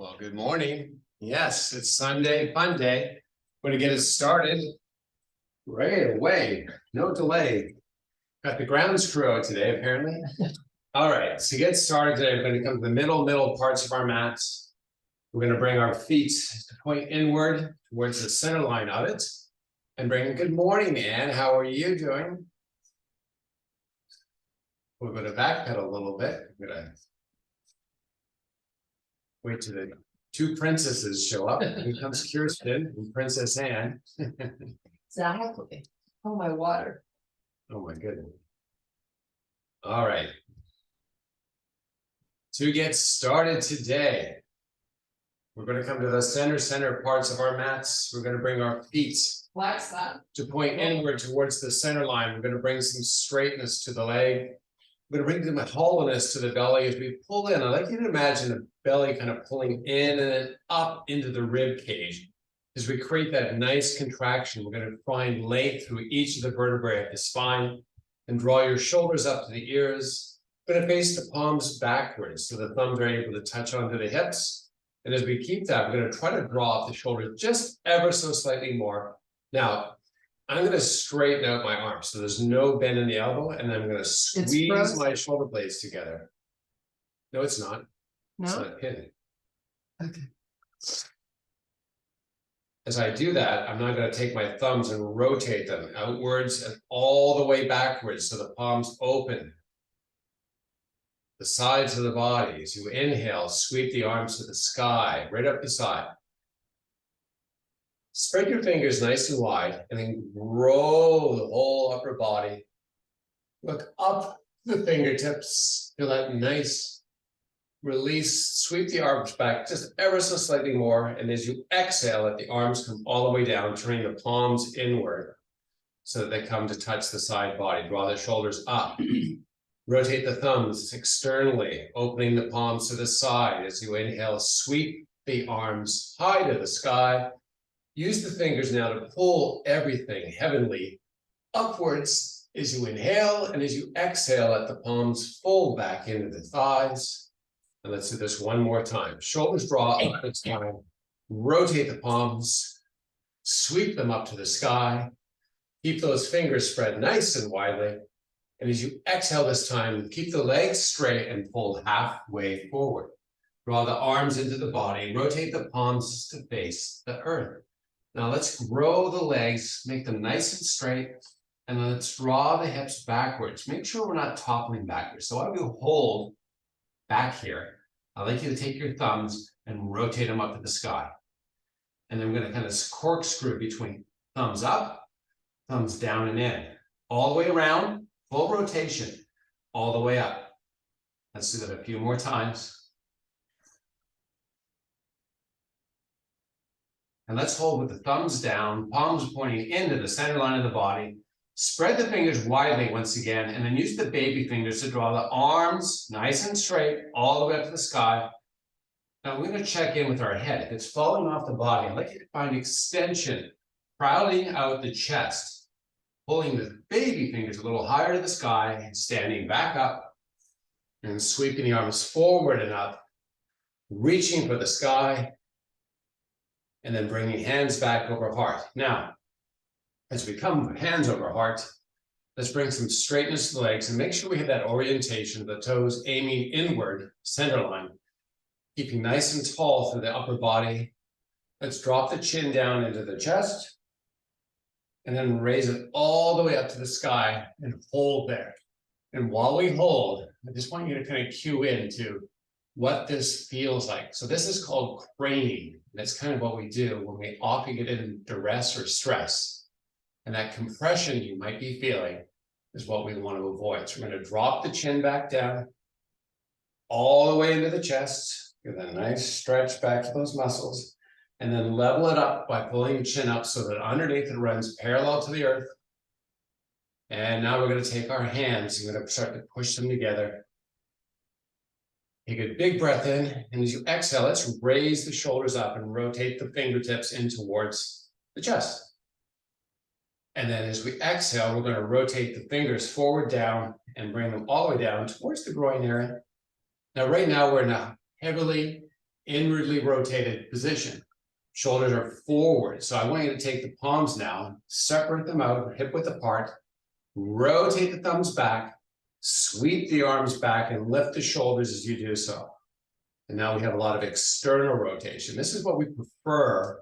Well, good morning. Yes, it's Sunday, fun day. We're going to get it started right away. No delay. Got the grounds crew out today, apparently. All right, so to get started today, we're going to come to the middle parts of our mats. We're going to bring our feet to point inward towards the center line of it. And bring good morning, Anne. How are you doing? We're going to backpedal a little bit. We're going to wait till the two princesses show up. Here comes Kirsten and Princess Anne. Exactly. Oh, my water. Oh my goodness. All right. To get started today, we're going to come to the center parts of our mats. We're going to bring our feet to point inward towards the center line. We're going to bring some straightness to the leg. We're going to bring some hollowness to the belly as we pull in. I like you to imagine the belly kind of pulling in and then up into the rib cage. As we create that nice contraction, we're going to find length through each of the vertebrae of the spine and draw your shoulders up to the ears. We're going to face the palms backwards so the thumbs are able to touch onto the hips. And as we keep that, we're going to try to draw off the shoulders just ever so slightly more. Now, I'm going to straighten out my arms so there's no bend in the elbow, and then I'm going to squeeze my shoulder blades together. No, it's not. No? It's not hidden. Okay. As I do that, I'm now going to take my thumbs and rotate them outwards and all the way backwards so the palms open. The sides of the body. As you inhale, sweep the arms to the sky, right up the side. Spread your fingers nice and wide and then roll the whole upper body. Look up the fingertips. Feel that nice release. Sweep the arms back just ever so slightly more. And as you exhale, let the arms come all the way down, turning the palms inward so that they come to touch the side body. Draw the shoulders up. Rotate the thumbs externally, opening the palms to the side. As you inhale, sweep the arms high to the sky. Use the fingers now to pull everything heavenly upwards as you inhale, and as you exhale, let the palms fold back into the thighs. And let's do this one more time. Shoulders draw up this time. Rotate the palms, sweep them up to the sky. Keep those fingers spread nice and widely. And as you exhale this time, keep the legs straight and pull halfway forward. Draw the arms into the body. Rotate the palms to face the earth. Now let's grow the legs, make them nice and straight, and then let's draw the hips backwards. Make sure we're not toppling backwards. So while we hold back here, I'd like you to take your thumbs and rotate them up to the sky. And then we're going to kind of corkscrew between thumbs up, thumbs down and in. All the way around, full rotation, all the way up. Let's do that a few more times. And let's hold with the thumbs down, palms pointing into the center line of the body. Spread the fingers widely once again, and then use the baby fingers to draw the arms nice and straight all the way up to the sky. Now we're going to check in with our head. If it's falling off the body, I'd like you to find extension, crowding out the chest, pulling the baby fingers a little higher to the sky, and standing back up, and sweeping the arms forward and up, reaching for the sky, and then bringing hands back over heart. Now, as we come hands over heart, let's bring some straightness to the legs and make sure we have that orientation of the toes aiming inward, center line, keeping nice and tall through the upper body. Let's drop the chin down into the chest and then raise it all the way up to the sky and hold there. And while we hold, I just want you to kind of cue into what this feels like. So this is called craning. That's kind of what we do when we often get in duress or stress. And that compression you might be feeling is what we want to avoid. So we're going to drop the chin back down, all the way into the chest. Give a nice stretch back to those muscles. And then level it up by pulling the chin up so that underneath it runs parallel to the earth. And now we're going to take our hands. We're going to start to push them together. Take a big breath in, and as you exhale, let's raise the shoulders up and rotate the fingertips in towards the chest. And then as we exhale, we're going to rotate the fingers forward down and bring them all the way down towards the groin area. Now, right now, we're in a heavily inwardly rotated position. Shoulders are forward. So I want you to take the palms now, separate them out, hip width apart, rotate the thumbs back, sweep the arms back and lift the shoulders as you do so. And now we have a lot of external rotation. This is what we prefer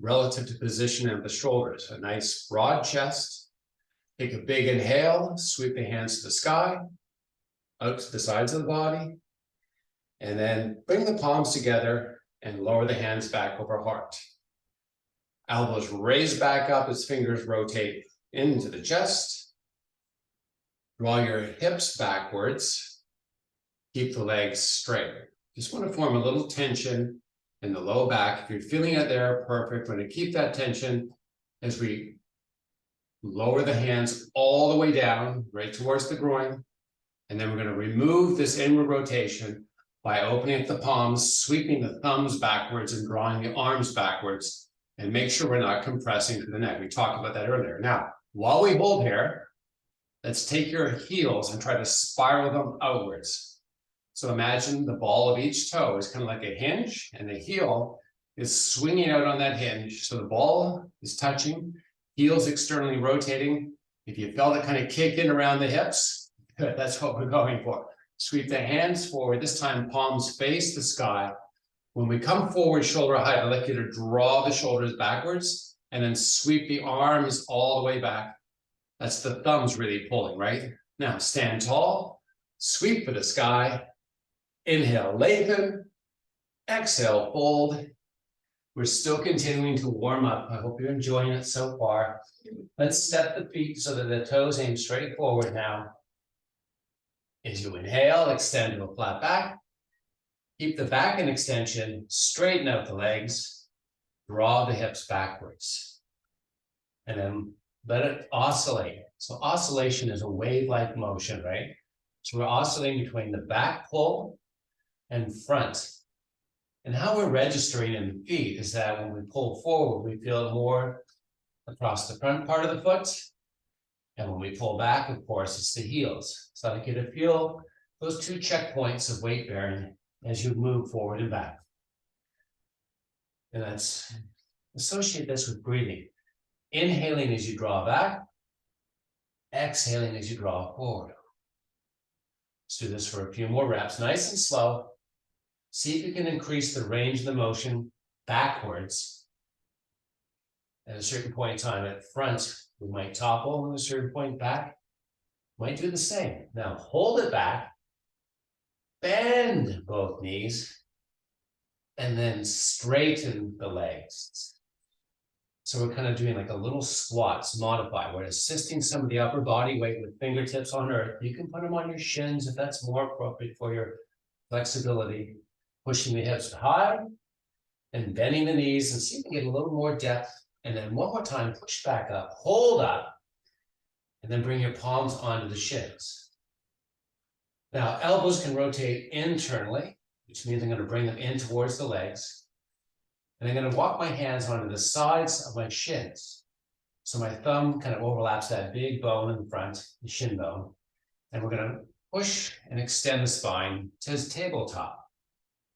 relative to position of the shoulders. A nice broad chest. Take a big inhale, sweep the hands to the sky, out to the sides of the body, and then bring the palms together and lower the hands back over heart. Elbows raise back up as fingers rotate into the chest. Draw your hips backwards. Keep the legs straight. Just want to form a little tension in the low back. If you're feeling it there, perfect. We're going to keep that tension as we lower the hands all the way down, right towards the groin. And then we're going to remove this inward rotation by opening up the palms, sweeping the thumbs backwards and drawing the arms backwards. And make sure we're not compressing through the neck. We talked about that earlier. Now, while we hold here, let's take your heels and try to spiral them outwards. So imagine the ball of each toe is kind of like a hinge, and the heel is swinging out on that hinge. So the ball is touching, heels externally rotating. If you felt it kind of kick in around the hips, good, that's what we're going for. Sweep the hands forward, this time palms face the sky. When we come forward shoulder height, I'd like you to draw the shoulders backwards and then sweep the arms all the way back. That's the thumbs really pulling, right? Now stand tall, sweep for the sky. Inhale, lengthen. Exhale, fold. We're still continuing to warm up. I hope you're enjoying it so far. Let's step the feet so that the toes aim straight forward now. As you inhale, extend to a flat back. Keep the back in extension, straighten out the legs, draw the hips backwards. And then let it oscillate. So oscillation is a wave-like motion, right? So we're oscillating between the back pull and front. And how we're registering in the feet is that when we pull forward, we feel it more across the front part of the foot. And when we pull back, of course, it's the heels. So I'd like you to feel those two checkpoints of weight bearing as you move forward and back. And let's associate this with breathing. Inhaling as you draw back, exhaling as you draw forward. Let's do this for a few more reps, nice and slow. See if you can increase the range of the motion backwards. At a certain point in time at front, we might topple, and at a certain point back, might do the same. Now hold it back, bend both knees, and then straighten the legs. So we're kind of doing like a little squats modified. We're assisting some of the upper body weight with fingertips on earth. You can put them on your shins if that's more appropriate for your flexibility. Pushing the hips high and bending the knees and see if you can get a little more depth. And then one more time, push back up, hold up, and then bring your palms onto the shins. Now, elbows can rotate internally, which means I'm going to bring them in towards the legs. And I'm going to walk my hands onto the sides of my shins. So my thumb kind of overlaps that big bone in the front, the shin bone. And we're going to push and extend the spine to tabletop.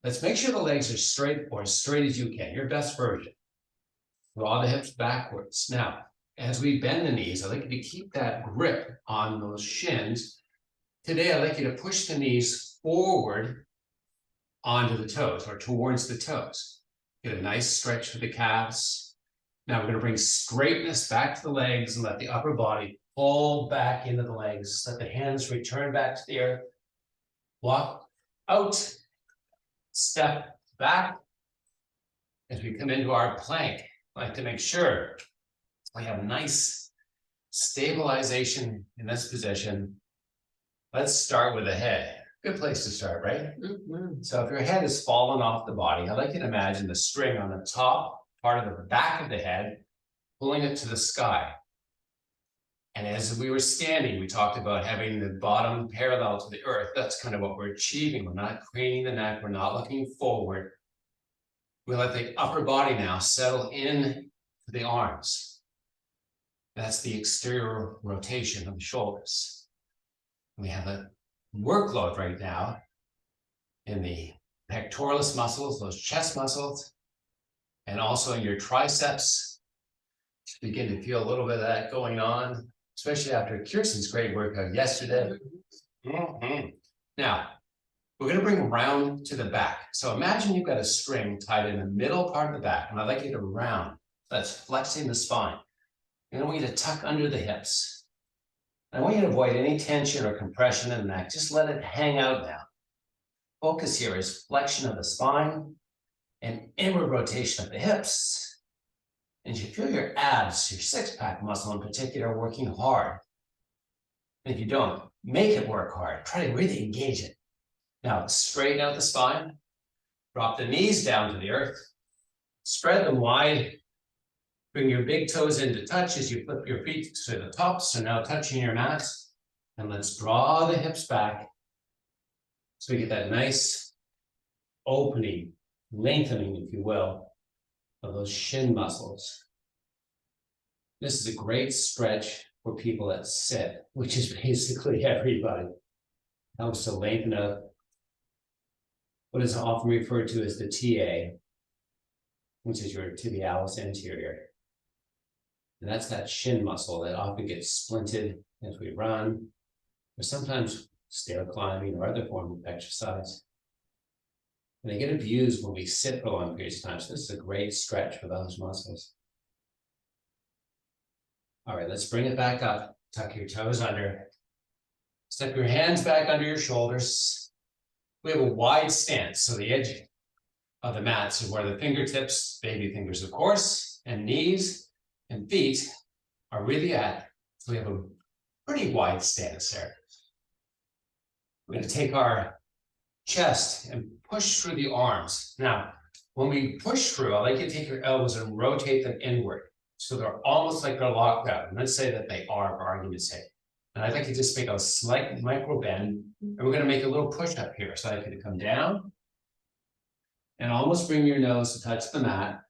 Let's make sure the legs are straight or as straight as you can, your best version. Draw the hips backwards. Now, as we bend the knees, I'd like you to keep that grip on those shins. Today, I'd like you to push the knees forward onto the toes or towards the toes. Get a nice stretch for the calves. Now we're going to bring straightness back to the legs and let the upper body pull back into the legs. Let the hands return back to the earth. Walk out. Step back. As we come into our plank, I like to make sure we have nice stabilization in this position. Let's start with the head. Good place to start, right? Mm-hmm. So if your head is fallen off the body, I'd like you to imagine the string on the top part of the back of the head, pulling it to the sky. And as we were standing, we talked about having the bottom parallel to the earth. That's kind of what we're achieving. We're not craning the neck. We're not looking forward. We let the upper body now settle in to the arms. That's the exterior rotation of the shoulders. We have a workload right now in the pectoralis muscles, those chest muscles, and also in your triceps. Begin to feel a little bit of that going on, especially after Kirsten's great workout yesterday. Now, we're going to bring round to the back. So imagine you've got a string tied in the middle part of the back, and I'd like you to round. That's flexing the spine. And I want you to tuck under the hips. I want you to avoid any tension or compression in the neck. Just let it hang out now. Focus here is flexion of the spine and inward rotation of the hips. And you feel your abs, your six-pack muscle in particular, working hard. And if you don't, make it work hard. Try to really engage it. Now, straighten out the spine. Drop the knees down to the earth. Spread them wide. Bring your big toes into touch as you flip your feet to the top. So now touching your mat. And let's draw the hips back. So we get that nice opening, lengthening, if you will, of those shin muscles. This is a great stretch for people that sit, which is basically everybody. Helps to lengthen up what is often referred to as the TA, which is your tibialis anterior. And that's that shin muscle that often gets splinted as we run, or sometimes stair climbing or other form of exercise. And they get abused when we sit for long periods of time. So this is a great stretch for those muscles. All right, let's bring it back up. Tuck your toes under. Step your hands back under your shoulders. We have a wide stance, so the edge of the mat is where the fingertips, baby fingers, of course, and knees and feet are really at. So we have a pretty wide stance there. We're going to take our chest and push through the arms. Now, when we push through, I like you to take your elbows and rotate them inward. So they're almost like they're locked out. And let's say that they are, for argument's sake. And I'd like you to just make a slight micro bend. And we're going to make a little push up here. So I'd like you to come down and almost bring your nose to touch the mat.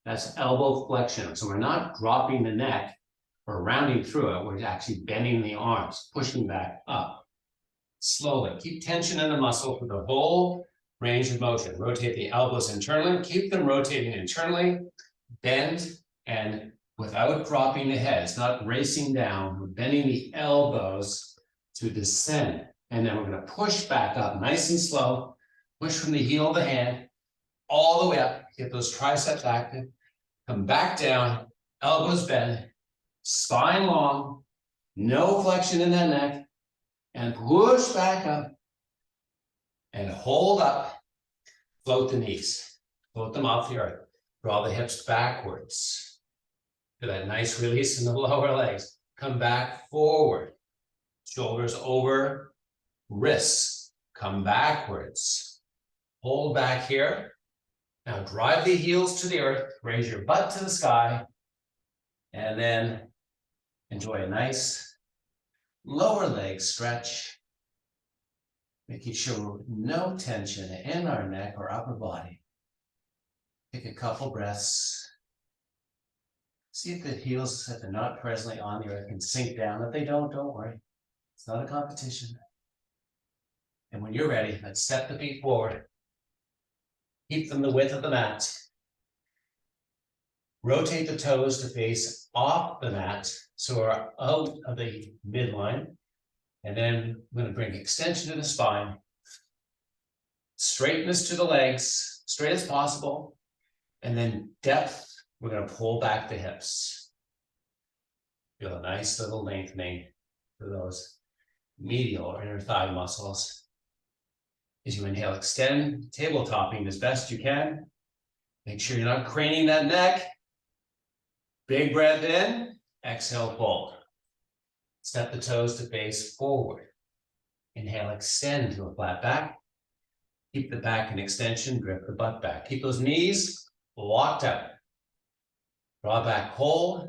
That's elbow flexion. So we're not dropping the neck or rounding through it. We're actually bending the arms, pushing back up. Slowly. Keep tension in the muscle for the whole range of motion. Rotate the elbows internally. Keep them rotating internally. Bend and without dropping the head. It's not racing down. We're bending the elbows to descend. And then we're going to push back up nice and slow. Push from the heel of the hand all the way up. Get those triceps active. Come back down. Elbows bend. Spine long. No flexion in that neck. And push back up. And hold up. Float the knees. Float them off the earth. Draw the hips backwards. Do that nice release in the lower legs. Come back forward. Shoulders over. Wrists. Come backwards. Hold back here. Now drive the heels to the earth. Raise your butt to the sky. And then enjoy a nice lower leg stretch. Making sure no tension in our neck or upper body. Take a couple breaths. See if the heels, if they're not presently on the earth, can sink down. If they don't worry. It's not a competition. And when you're ready, let's step the feet forward. Keep them the width of the mat. Rotate the toes to face off the mat, so we're out of the midline. And then we're going to bring extension to the spine. Straightness to the legs, straight as possible. And then depth. We're going to pull back the hips. Feel a nice little lengthening for those medial or inner thigh muscles. As you inhale, extend, tabletopping as best you can. Make sure you're not craning that neck. Big breath in, exhale, fold. Step the toes to face forward. Inhale, extend to a flat back. Keep the back in extension, drift the butt back. Keep those knees locked out. Draw back, hold.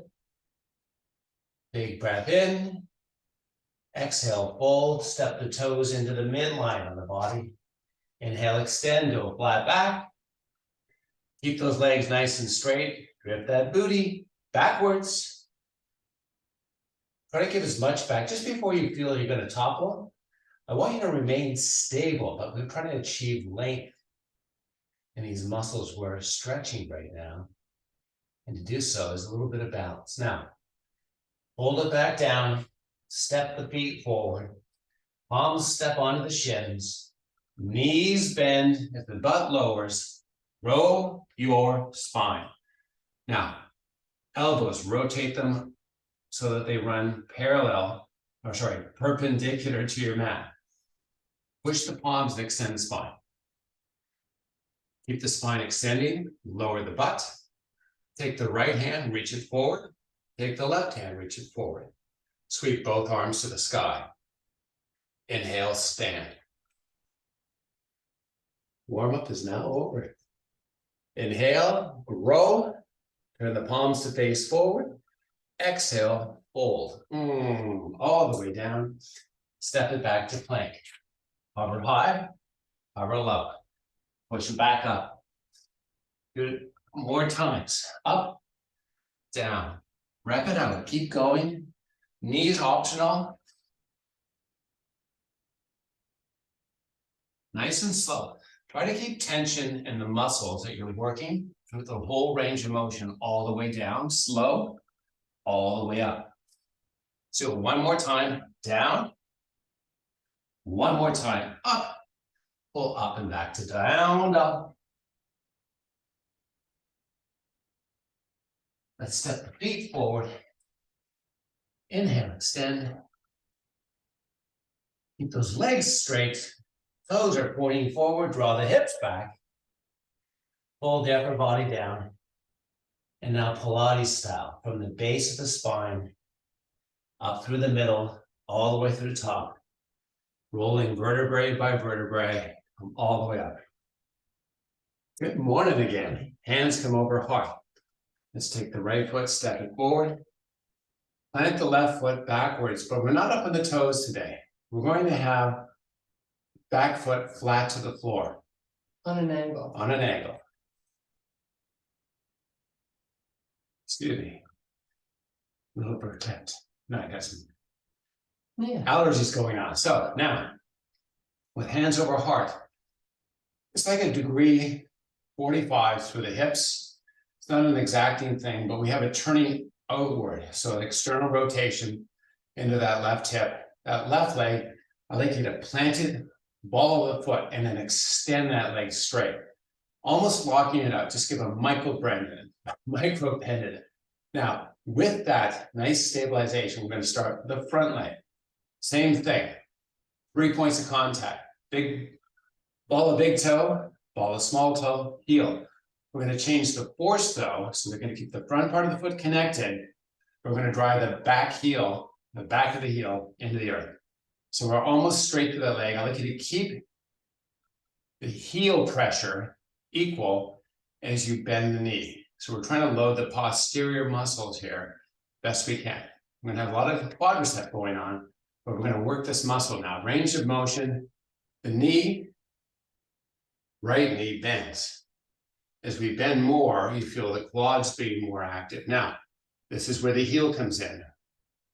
Big breath in. Exhale, fold. Step the toes into the midline on the body. Inhale, extend to a flat back. Keep those legs nice and straight. Drift that booty backwards. Try to give as much back. Just before you feel you're going to topple, I want you to remain stable, but we're trying to achieve length And these muscles were stretching right now. And to do so is a little bit of balance. Now, hold it back down, step the feet forward, palms step onto the shins, knees bend as the butt lowers, roll your spine. Now, elbows, rotate them so that they run perpendicular to your mat. Push the palms and extend the spine. Keep the spine extending, lower the butt. Take the right hand, reach it forward. Take the left hand, reach it forward. Sweep both arms to the sky. Inhale, stand. Warm-up is now over. Inhale, grow. Turn the palms to face forward. Exhale, fold. All the way down. Step it back to plank. Hover high, hover low. Push it back up. Do it more times. Up, down. Wrap it out. Keep going. Knees optional. Nice and slow. Try to keep tension in the muscles that you're working through the whole range of motion all the way down. Slow, all the way up. So one more time, down. One more time, up. Pull up and back to down, up. Let's step the feet forward. Inhale, extend. Keep those legs straight. Toes are pointing forward, draw the hips back. Pull the upper body down. And now Pilates style, from the base of the spine, up through the middle, all the way through the top. Rolling vertebrae by vertebrae, come all the way up. Good morning again. Hands come over heart. Let's take the right foot, step it forward. Plant the left foot backwards, but we're not up on the toes today. We're going to have back foot flat to the floor. On an angle. On an angle. Excuse me. A little protect. No, I got some allergies going on. So now, with hands over heart, it's like a degree 45 through the hips. It's not an exacting thing, but we have it turning outward. So an external rotation into that left hip. That left leg, I'd like you to plant it, ball of the foot, and then extend that leg straight. Almost locking it out. Just give a micro bend in it. Now, with that nice stabilization, we're going to start the front leg. Same thing. 3 points of contact. Big ball of big toe, ball of small toe, heel. We're going to change the force though, so we're going to keep the front part of the foot connected. We're going to drive the back heel, the back of the heel into the earth. So we're almost straight through the leg. I'd like you to keep the heel pressure equal as you bend the knee. So we're trying to load the posterior muscles here best we can. We're going to have a lot of quadricep going on, but we're going to work this muscle now. Range of motion, the knee, right knee bends. As we bend more, you feel the quads being more active. Now, this is where the heel comes in.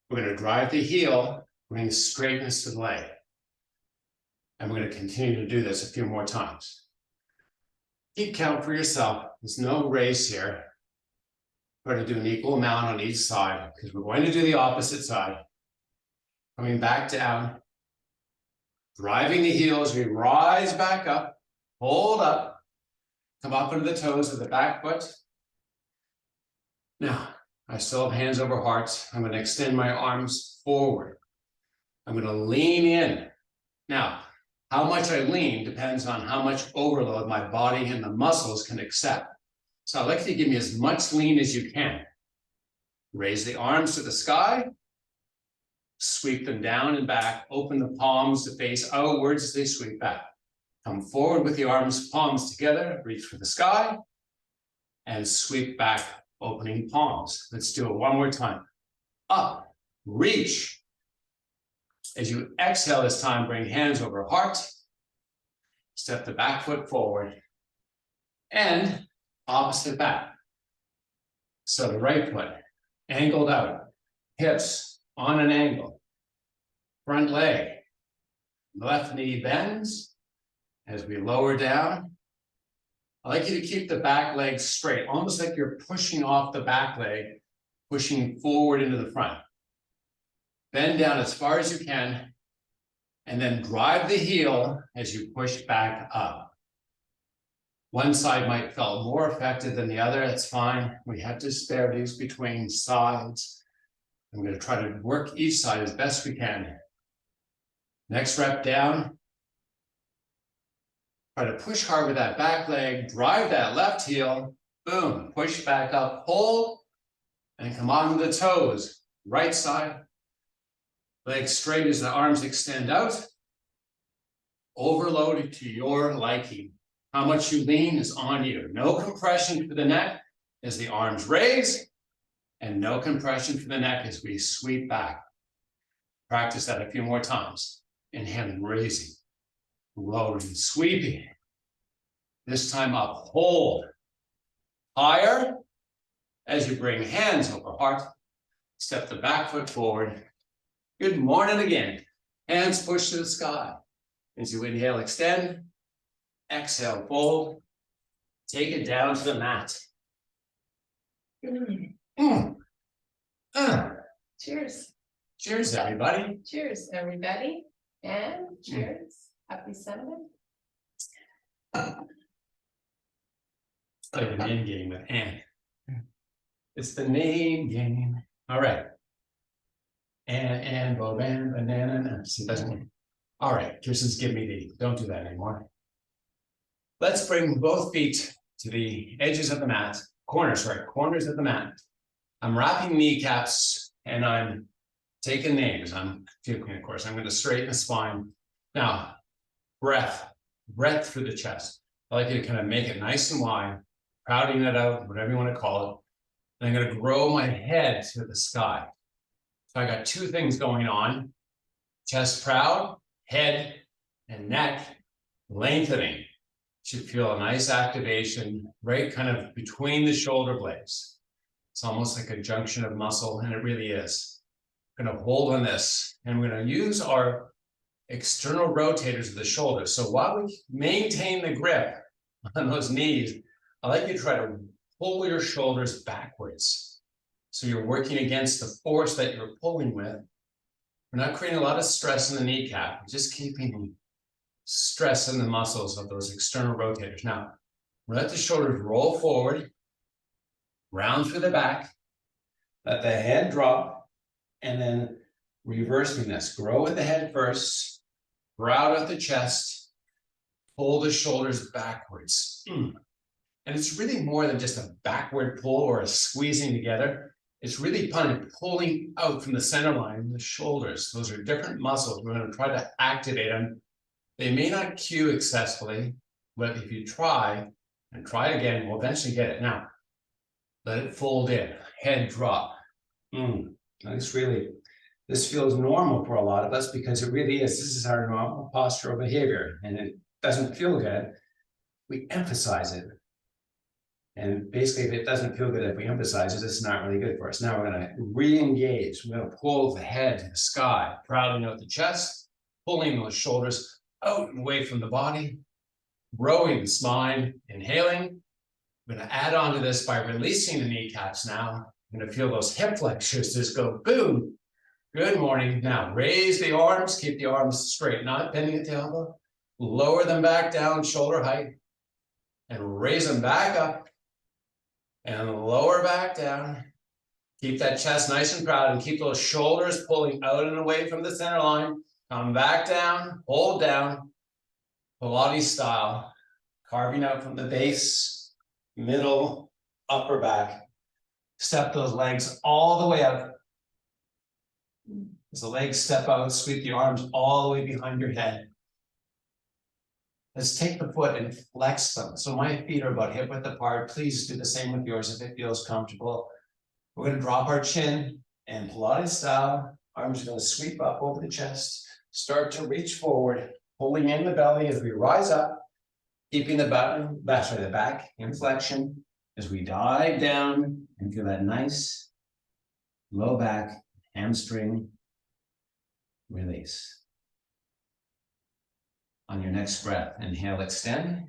We're going to drive the heel, bring straightness to the leg. And we're going to continue to do this a few more times. Keep count for yourself. There's no race here. We're going to do an equal amount on each side because we're going to do the opposite side. Coming back down, driving the heels, we rise back up, hold up, come up into the toes of the back foot. Now, I still have hands over hearts. I'm going to extend my arms forward. I'm going to lean in. Now, how much I lean depends on how much overload my body and the muscles can accept. So I'd like you to give me as much lean as you can. Raise the arms to the sky. Sweep them down and back. Open the palms to face outwards as they sweep back. Come forward with the arms, palms together. Reach for the sky. And sweep back, opening palms. Let's do it one more time. Up, reach. As you exhale this time, bring hands over heart. Step the back foot forward. And opposite back. So the right foot angled out, hips on an angle, front leg, left knee bends as we lower down, I'd like you to keep the back leg straight, almost like you're pushing off the back leg, pushing forward into the front. Bend down as far as you can, and then drive the heel as you push back up. One side might feel more effective than the other, that's fine. We have disparities between sides. I'm going to try to work each side as best we can. Next rep down. Try to push hard with that back leg, drive that left heel, boom, push back up, hold, and come on to the toes. Right side, legs straight as the arms extend out. Overloaded to your liking. How much you lean is on you. No compression for the neck as the arms raise, and no compression for the neck as we sweep back. Practice that a few more times. Inhaling, raising, lowering, sweeping. This time up, hold. Higher as you bring hands over heart. Step the back foot forward. Good morning again. Hands push to the sky. As you inhale, extend. Exhale, fold. Take it down to the mat. Cheers. Cheers, everybody. Cheers, everybody. And cheers. Happy Sunday. It's like a name game with Anne. It's the name game. All right. And Boban, banana. See, that's one. All right, Kirsten's giving me the, don't do that anymore. Let's bring both feet to the edges of the mat, corners of the mat. I'm wrapping kneecaps and I'm taking names. I'm puking, of course. I'm going to straighten the spine. Now, breath through the chest. I like you to kind of make it nice and wide, crowding it out, whatever you want to call it. And I'm going to grow my head to the sky. So I got two things going on. Chest proud, head and neck lengthening. Should feel a nice activation right kind of between the shoulder blades. It's almost like a junction of muscle, and it really is. I'm going to hold on this, and we're going to use our external rotators of the shoulders. So while we maintain the grip on those knees, I like you to try to pull your shoulders backwards. So you're working against the force that you're pulling with. We're not creating a lot of stress in the kneecap, we're just keeping stress in the muscles of those external rotators. Now, let the shoulders roll forward, round through the back, let the head drop, and then reversing this. Grow with the head first, brow out the chest, pull the shoulders backwards. And it's really more than just a backward pull or a squeezing together. It's really pulling out from the center line, the shoulders. Those are different muscles. We're going to try to activate them. They may not cue successfully, but if you try and try again, we'll eventually get it. Now, let it fold in, head drop. This feels normal for a lot of us because it really is. This is our normal postural behavior, and it doesn't feel good. We emphasize it. And basically, if it doesn't feel good, if we emphasize it, it's not really good for us. Now we're going to re-engage. We're going to pull the head to the sky, crowding out the chest, pulling those shoulders out and away from the body, rowing the spine, inhaling. I'm going to add on to this by releasing the kneecaps now. I'm going to feel those hip flexors just go boom. Good morning. Now raise the arms, keep the arms straight, not bending at the elbow. Lower them back down, shoulder height, and raise them back up. And lower back down. Keep that chest nice and proud and keep those shoulders pulling out and away from the center line. Come back down, hold down, Pilates style, carving out from the base, middle, upper back. Step those legs all the way up. As the legs step out, sweep the arms all the way behind your head. Let's take the foot and flex them. So my feet are about hip width apart. Please do the same with yours if it feels comfortable. We're going to drop our chin and Pilates style. Arms are going to sweep up over the chest. Start to reach forward, pulling in the belly as we rise up, keeping the back in flexion as we dive down and feel that nice low back, hamstring release. On your next breath, inhale, extend.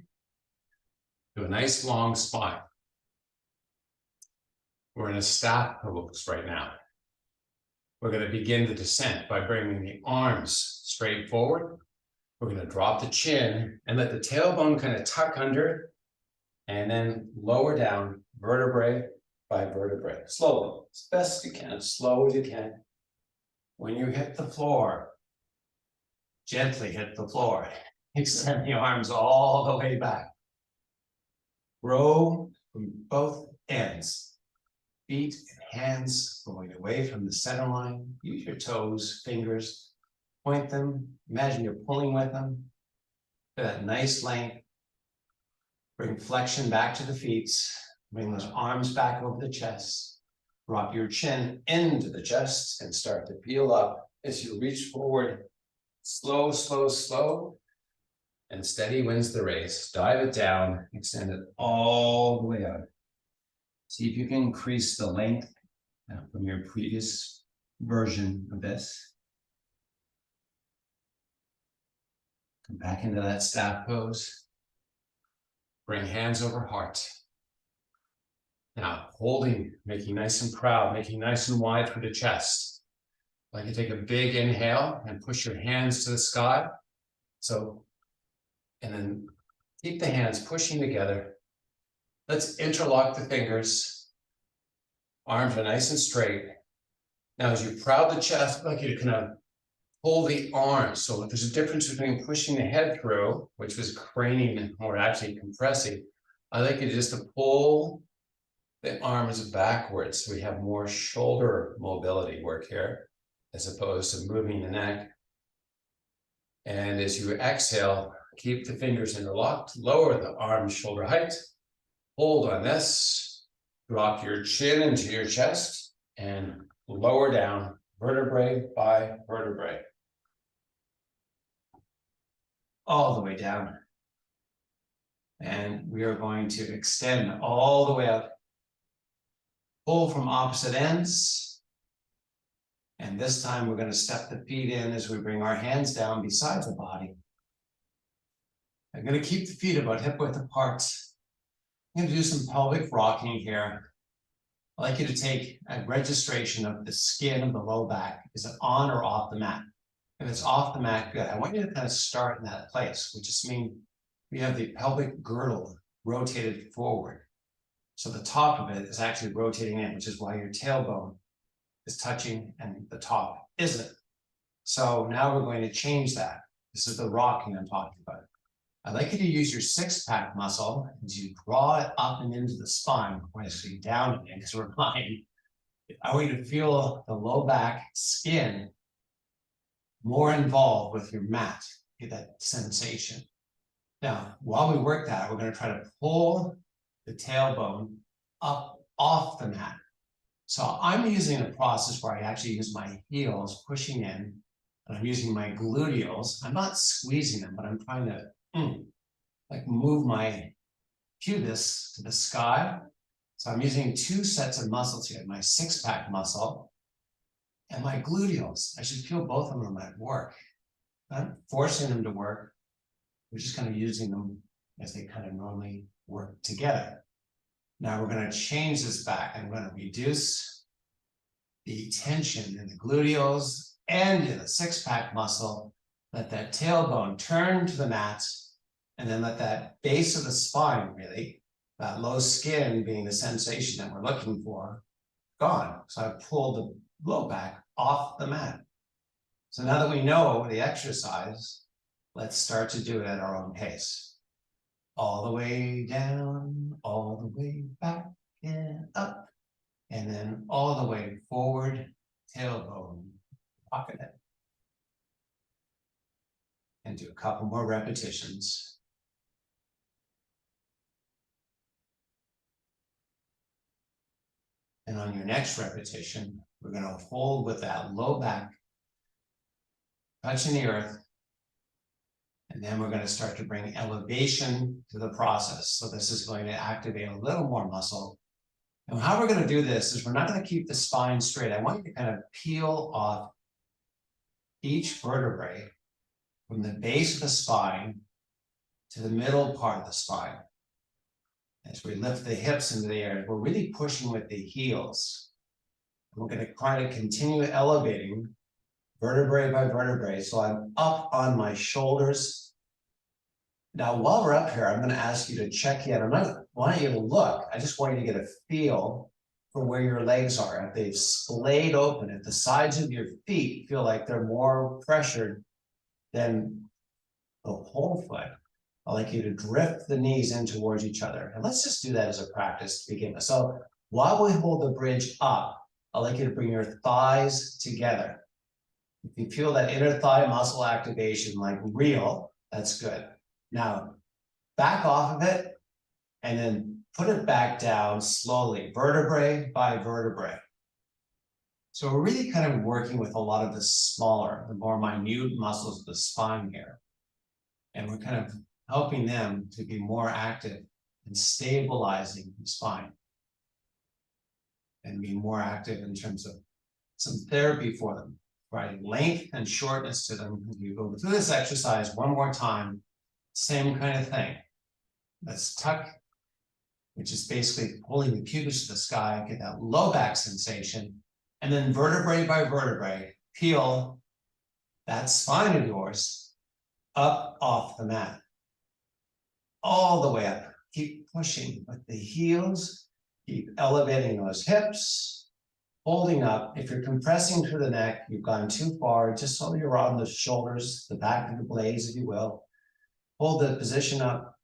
to a nice long spine. We're in a staff pose right now. We're going to begin the descent by bringing the arms straight forward. We're going to drop the chin and let the tailbone kind of tuck under and then lower down vertebrae by vertebrae. Slowly, as best you can, as slow as you can. When you hit the floor, gently hit the floor. Extend the arms all the way back. Row from both ends. Feet and hands going away from the center line. Use your toes, fingers, point them. Imagine you're pulling with them. For that nice length. Bring flexion back to the feet. Bring those arms back over the chest. Drop your chin into the chest and start to peel up as you reach forward. Slow, slow, slow. And steady wins the race. Dive it down, extend it all the way out. See if you can increase the length from your previous version of this. Come back into that staff pose. Bring hands over heart. Now, holding, making nice and proud, making nice and wide through the chest. Like you take a big inhale and push your hands to the sky. So, and then keep the hands pushing together. Let's interlock the fingers. Arms are nice and straight. Now, as you proud the chest, I'd like you to kind of pull the arms. So there's a difference between pushing the head through, which was craning or actually compressing. I'd like you to just to pull the arms backwards. So we have more shoulder mobility work here, as opposed to moving the neck. And as you exhale, keep the fingers interlocked, lower the arms shoulder height. Hold on this, drop your chin into your chest and lower down vertebrae by vertebrae. All the way down. And we are going to extend all the way up. Pull from opposite ends. And this time we're going to step the feet in as we bring our hands down beside the body. I'm going to keep the feet about hip width apart. I'm going to do some pelvic rocking here. I'd like you to take a registration of the skin of the low back. Is it on or off the mat? If it's off the mat, good. I want you to kind of start in that place, which just means we have the pelvic girdle rotated forward. So the top of it is actually rotating in, which is why your tailbone is touching and the top isn't. So now we're going to change that. This is the rocking I'm talking about. I'd like you to use your six-pack muscle as you draw it up and into the spine, actually down again, because we're lying. I want you to feel the low back skin more involved with your mat, get that sensation. Now, while we work that, we're going to try to pull the tailbone up off the mat. So I'm using a process where I actually use my heels pushing in, and I'm using my gluteals. I'm not squeezing them, but I'm trying to like move my pubis to the sky. So I'm using two sets of muscles here, my six-pack muscle and my gluteals. I should feel both of them at work. I'm not forcing them to work. We're just kind of using them as they kind of normally work together. Now we're going to change this back. I'm going to reduce the tension in the gluteals and in the six-pack muscle. Let that tailbone turn to the mat, and then let that base of the spine, really, that low skin being the sensation that we're looking for, gone. So I pulled the low back off the mat. So now that we know the exercise, let's start to do it at our own pace. All the way down, all the way back and up, and then all the way forward, tailbone, pocket it. And do a couple more repetitions. And on your next repetition, we're going to hold with that low back, touching the earth. And then we're going to start to bring elevation to the process. So this is going to activate a little more muscle. And how we're going to do this is we're not going to keep the spine straight. I want you to kind of peel off each vertebrae from the base of the spine to the middle part of the spine. As we lift the hips into the air, we're really pushing with the heels. We're going to try to continue elevating vertebrae by vertebrae. So I'm up on my shoulders. Now, while we're up here, I'm going to ask you to check in. I'm not wanting you to look. I just want you to get a feel for where your legs are. If they've splayed open, if the sides of your feet feel like they're more pressured than the whole foot, I'd like you to drift the knees in towards each other. And let's just do that as a practice to begin with. So while we hold the bridge up, I'd like you to bring your thighs together. If you feel that inner thigh muscle activation like real, that's good. Now, back off of it and then put it back down slowly, vertebrae by vertebrae. So we're really kind of working with a lot of the smaller, the more minute muscles of the spine here. And we're kind of helping them to be more active and stabilizing the spine. And be more active in terms of some therapy for them, providing length and shortness to them. As you go through this exercise one more time, same kind of thing. Let's tuck, which is basically pulling the pubis to the sky, get that low back sensation, and then vertebrae by vertebrae, peel that spine of yours up off the mat. All the way up. Keep pushing with the heels. Keep elevating those hips, holding up. If you're compressing through the neck, you've gone too far, just so you're on the shoulders, the back of the blades, if you will. Hold the position up.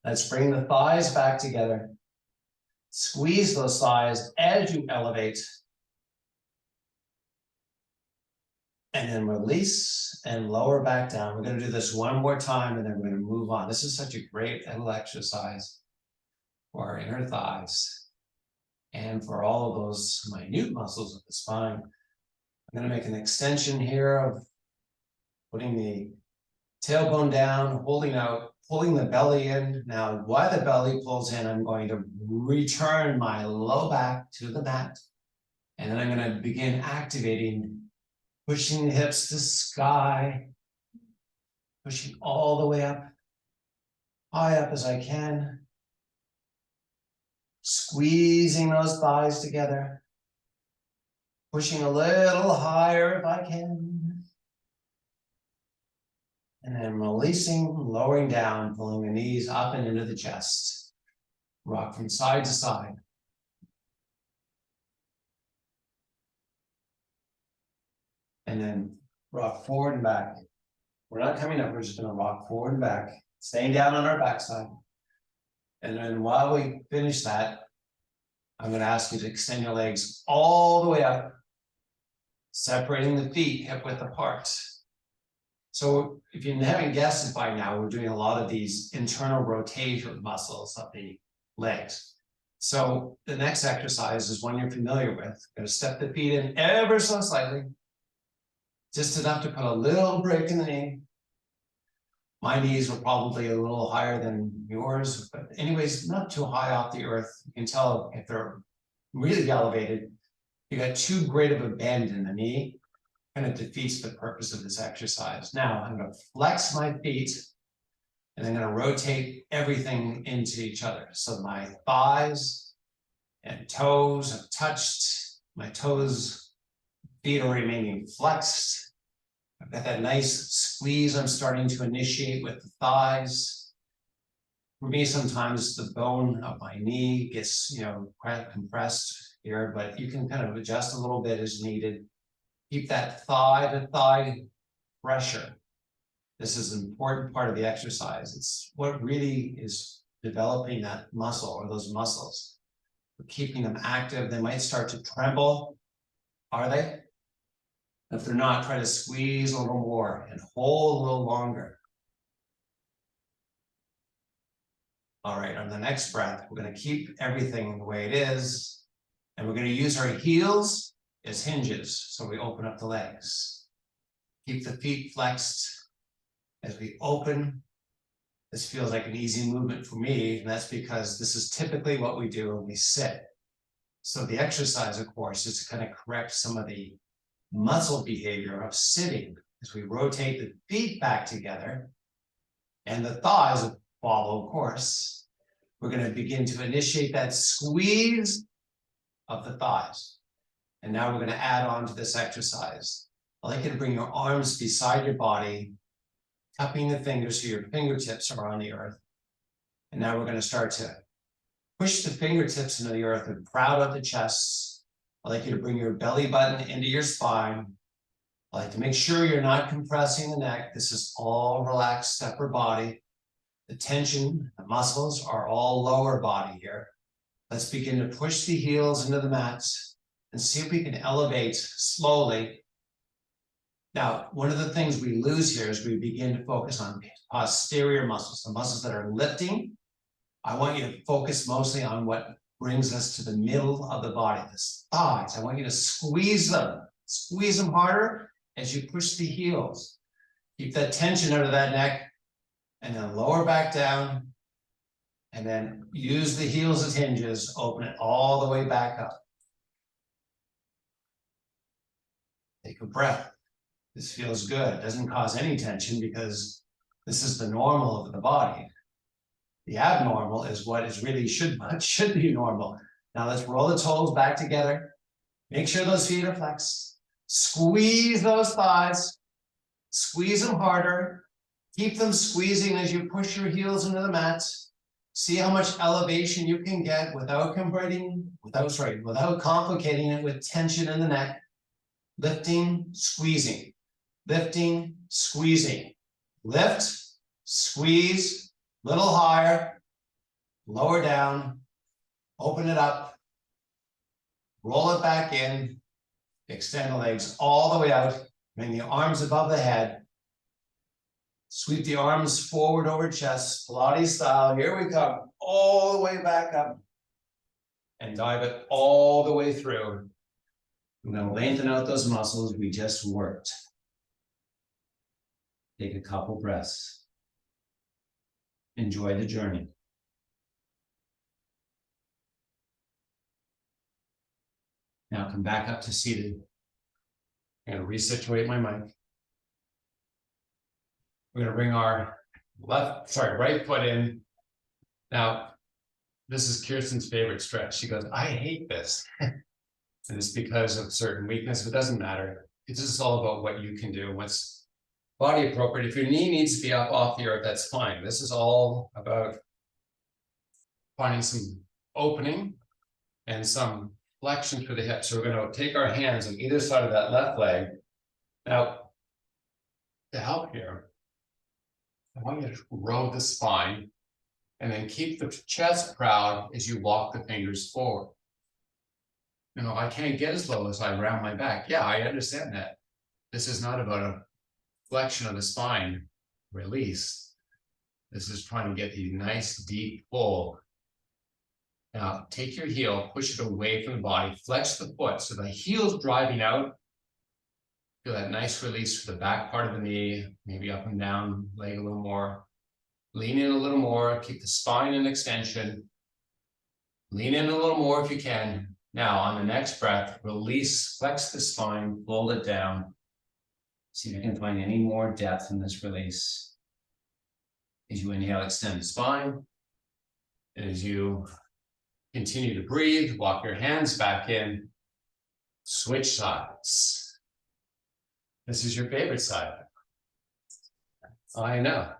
Let's bring the thighs back together. Squeeze those thighs as you elevate. And then release and lower back down. We're going to do this one more time and then we're going to move on. This is such a great little exercise for our inner thighs and for all of those minute muscles of the spine. I'm going to make an extension here of putting the tailbone down, holding out, pulling the belly in. Now, while the belly pulls in, I'm going to return my low back to the mat. And then I'm going to begin activating, pushing the hips to sky, pushing all the way up, high up as I can. Squeezing those thighs together, pushing a little higher if I can. And then releasing, lowering down, pulling the knees up and into the chest. Rock from side to side. And then rock forward and back. We're not coming up, we're just going to rock forward and back, staying down on our backside. And then while we finish that, I'm going to ask you to extend your legs all the way up, separating the feet hip width apart. So if you haven't guessed it by now, we're doing a lot of these internal rotation muscles of the legs. So the next exercise is one you're familiar with. Going to step the feet in ever so slightly, just enough to put a little break in the knee. My knees were probably a little higher than yours, but anyways, not too high off the earth. You can tell if they're really elevated, you got too great of a bend in the knee, and it defeats the purpose of this exercise. Now, I'm going to flex my feet, and I'm going to rotate everything into each other. So my thighs and toes have touched, my toes, feet are remaining flexed. I've got that nice squeeze I'm starting to initiate with the thighs. For me, sometimes the bone of my knee gets, compressed here, but you can kind of adjust a little bit as needed. Keep that thigh to thigh pressure. This is an important part of the exercise. It's what really is developing that muscle or those muscles. We're keeping them active. They might start to tremble. Are they? If they're not, try to squeeze a little more and hold a little longer. All right, on the next breath, we're going to keep everything the way it is. And we're going to use our heels as hinges. So we open up the legs. Keep the feet flexed as we open. This feels like an easy movement for me, and that's because this is typically what we do when we sit. So the exercise, of course, is to kind of correct some of the muscle behavior of sitting as we rotate the feet back together and the thighs follow, of course. we're going to begin to initiate that squeeze of the thighs. And now we're going to add on to this exercise. I'd like you to bring your arms beside your body, cupping the fingers so your fingertips are on the earth. And now we're going to start to push the fingertips into the earth and proud of the chest. I'd like you to bring your belly button into your spine. I'd like to make sure you're not compressing the neck. This is all relaxed upper body. The tension, the muscles are all lower body here. Let's begin to push the heels into the mats and see if we can elevate slowly. Now, one of the things we lose here is we begin to focus on posterior muscles, the muscles that are lifting. I want you to focus mostly on what brings us to the middle of the body, the thighs. I want you to squeeze them harder as you push the heels. Keep that tension out of that neck, and then lower back down, and then use the heels as hinges, open it all the way back up. Take a breath. This feels good. It doesn't cause any tension because this is the normal of the body. The abnormal is what is really should be normal. Now let's roll the toes back together. Make sure those feet are flexed. Squeeze those thighs. Squeeze them harder. Keep them squeezing as you push your heels into the mat. See how much elevation you can get without complicating it with tension in the neck. Lifting, squeezing. Lifting, squeezing. Lift, squeeze, little higher, lower down, open it up, roll it back in, extend the legs all the way out, bring the arms above the head, sweep the arms forward over chest, Pilates style. Here we come, all the way back up, and dive it all the way through. I'm going to lengthen out those muscles we just worked. Take a couple breaths. Enjoy the journey. Now come back up to seated. I'm going to resituate my mic. We're going to bring our right foot in. Now, this is Kirsten's favorite stretch. She goes, I hate this. And it's because of certain weakness. It doesn't matter. It's just all about what you can do, what's body appropriate. If your knee needs to be up off the earth, that's fine. This is all about finding some opening and some flexion through the hips. So we're going to take our hands on either side of that left leg. Now, to help here, I want you to roll the spine and then keep the chest proud as you walk the fingers forward. You know, I can't get as low as I round my back. Yeah, I understand that. This is not about a flexion of the spine release. This is trying to get the nice deep pull. Now take your heel, push it away from the body, flex the foot so the heel's driving out. Feel that nice release for the back part of the knee, maybe up and down, leg a little more. Lean in a little more, keep the spine in extension. Lean in a little more if you can. Now on the next breath, release, flex the spine, fold it down. See if you can find any more depth in this release. As you inhale, extend the spine. As you continue to breathe, walk your hands back in. Switch sides. This is your favorite side. I know.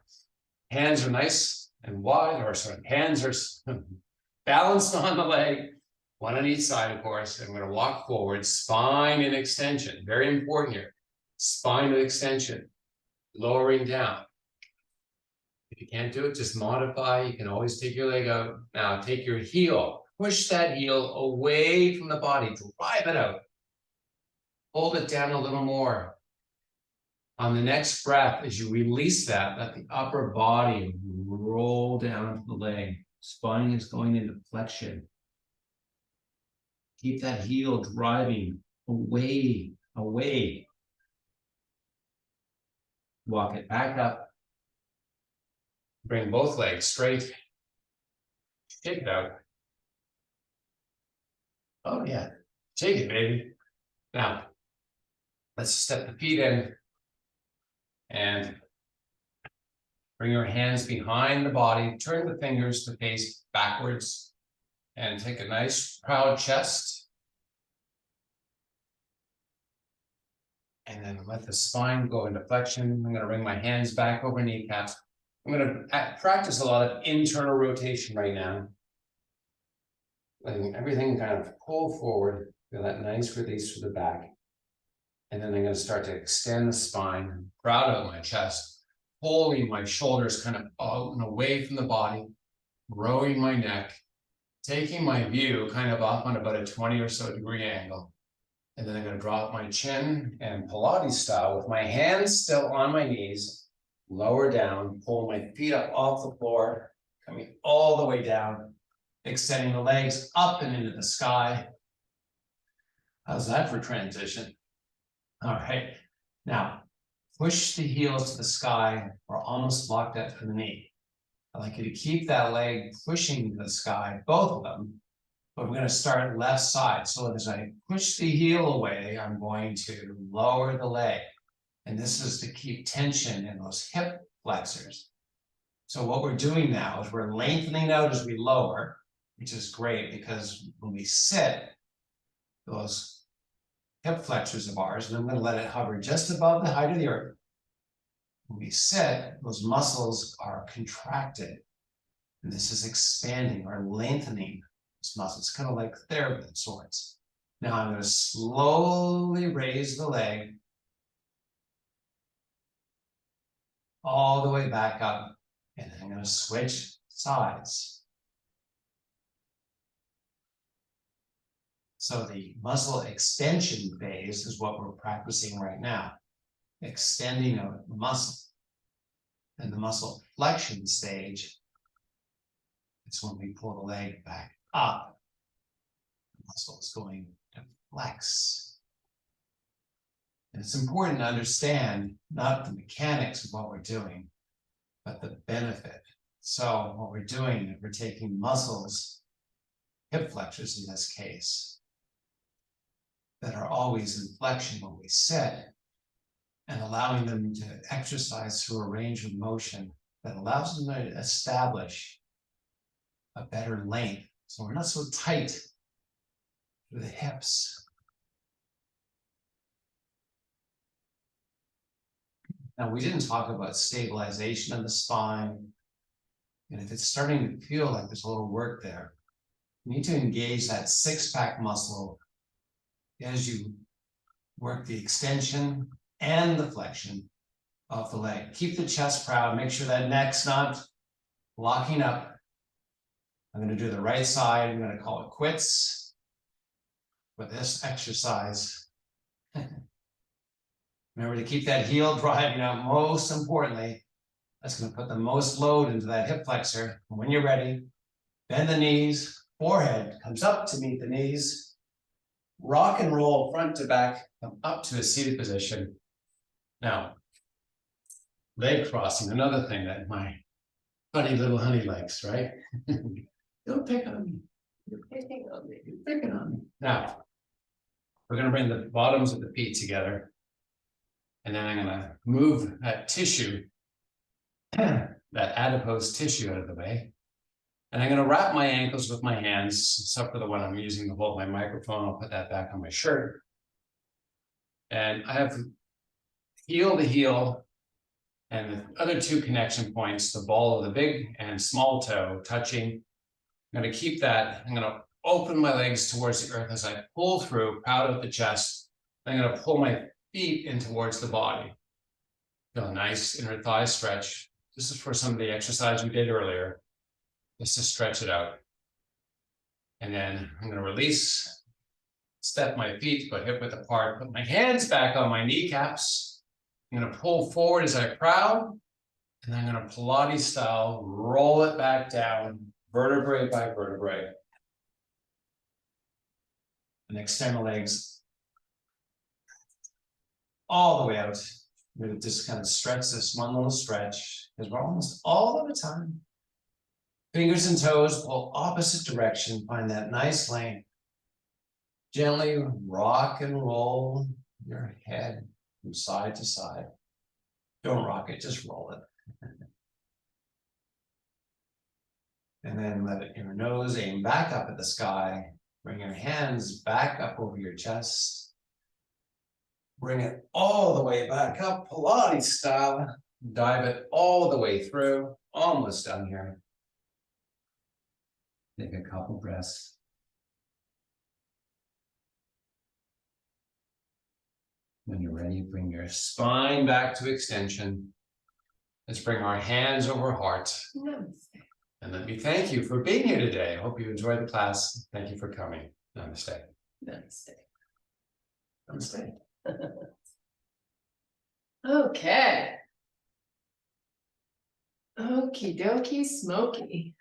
Hands are nice and wide, or sorry, hands are balanced on the leg. One on each side, of course. And we're going to walk forward, spine in extension. Very important here. Spine in extension, lowering down. If you can't do it, just modify. You can always take your leg out. Now take your heel, push that heel away from the body, drive it out. Hold it down a little more. On the next breath, as you release that, let the upper body roll down to the leg. Spine is going into flexion. Keep that heel driving away, away. Walk it back up. Bring both legs straight. Take it out. Oh yeah, take it, baby. Now, let's step the feet in and Bring your hands behind the body, turn the fingers to face backwards, and take a nice proud chest. And then let the spine go into flexion. I'm going to bring my hands back over kneecaps. I'm going to practice a lot of internal rotation right now. Letting everything kind of pull forward. Feel that nice release from the back. And then I'm going to start to extend the spine, proud of my chest, pulling my shoulders kind of out and away from the body, rowing my neck, taking my view kind of up on about a 20 or so degree angle. And then I'm going to drop my chin and Pilates style with my hands still on my knees, lower down, pull my feet up off the floor, coming all the way down, extending the legs up and into the sky. How's that for transition? All right, now push the heels to the sky or almost block that from the knee. I'd like you to keep that leg pushing to the sky, both of them, but we're going to start left side. So as I push the heel away, I'm going to lower the leg. And this is to keep tension in those hip flexors. So what we're doing now is we're lengthening out as we lower, which is great because when we sit, those hip flexors of ours, and I'm going to let it hover just above the height of the earth. When we sit, those muscles are contracted. And this is expanding or lengthening those muscles, kind of like therapy of sorts. Now I'm going to slowly raise the leg all the way back up. And I'm going to switch sides. So the muscle extension phase is what we're practicing right now. Extending a muscle. And the muscle flexion stage, it's when we pull the leg back up. The muscle is going to flex. And it's important to understand not the mechanics of what we're doing, but the benefit. So what we're doing is we're taking muscles, hip flexors in this case, that are always in flexion when we sit, and allowing them to exercise through a range of motion that allows them to establish a better length. So we're not so tight through the hips. Now, we didn't talk about stabilization of the spine. And if it's starting to feel like there's a little work there, you need to engage that six-pack muscle as you work the extension and the flexion of the leg. Keep the chest proud. Make sure that neck's not locking up. I'm going to do the right side. I'm going to call it quits with this exercise. Remember to keep that heel driving out. Most importantly, that's going to put the most load into that hip flexor. And when you're ready, bend the knees, forehead comes up to meet the knees. Rock and roll front to back, come up to a seated position. Now, leg crossing, another thing that my funny little honey likes, right? Don't pick on me. You're picking on me. You're picking on me. Now, we're going to bring the bottoms of the feet together. And then I'm going to move that tissue, that adipose tissue out of the way. And I'm going to wrap my ankles with my hands, except for the one I'm using to hold my microphone. I'll put that back on my shirt. And I have heel to heel and the other two connection points, the ball of the big and small toe touching. I'm going to keep that. I'm going to open my legs towards the earth as I pull through, proud of the chest. I'm going to pull my feet in towards the body. Feel a nice inner thigh stretch. This is for some of the exercise we did earlier, just to stretch it out. And then I'm going to release, step my feet, but hip width apart, put my hands back on my kneecaps. I'm going to pull forward as I proud, and then I'm going to Pilates style roll it back down, vertebrae by vertebrae. And extend the legs all the way out. I'm going to just kind of stretch this one little stretch, because we're almost all of the time. Fingers and toes pull opposite direction, find that nice length. Gently rock and roll your head from side to side. Don't rock it, just roll it. And then let your nose aim back up at the sky. Bring your hands back up over your chest. Bring it all the way back up, Pilates style. Dive it all the way through, almost done here. Take a couple breaths. When you're ready, bring your spine back to extension. Let's bring our hands over heart. Namaste. And let me thank you for being here today. I hope you enjoyed the class. Thank you for coming. Namaste. Namaste. Namaste. Okay. Okie dokie smoky.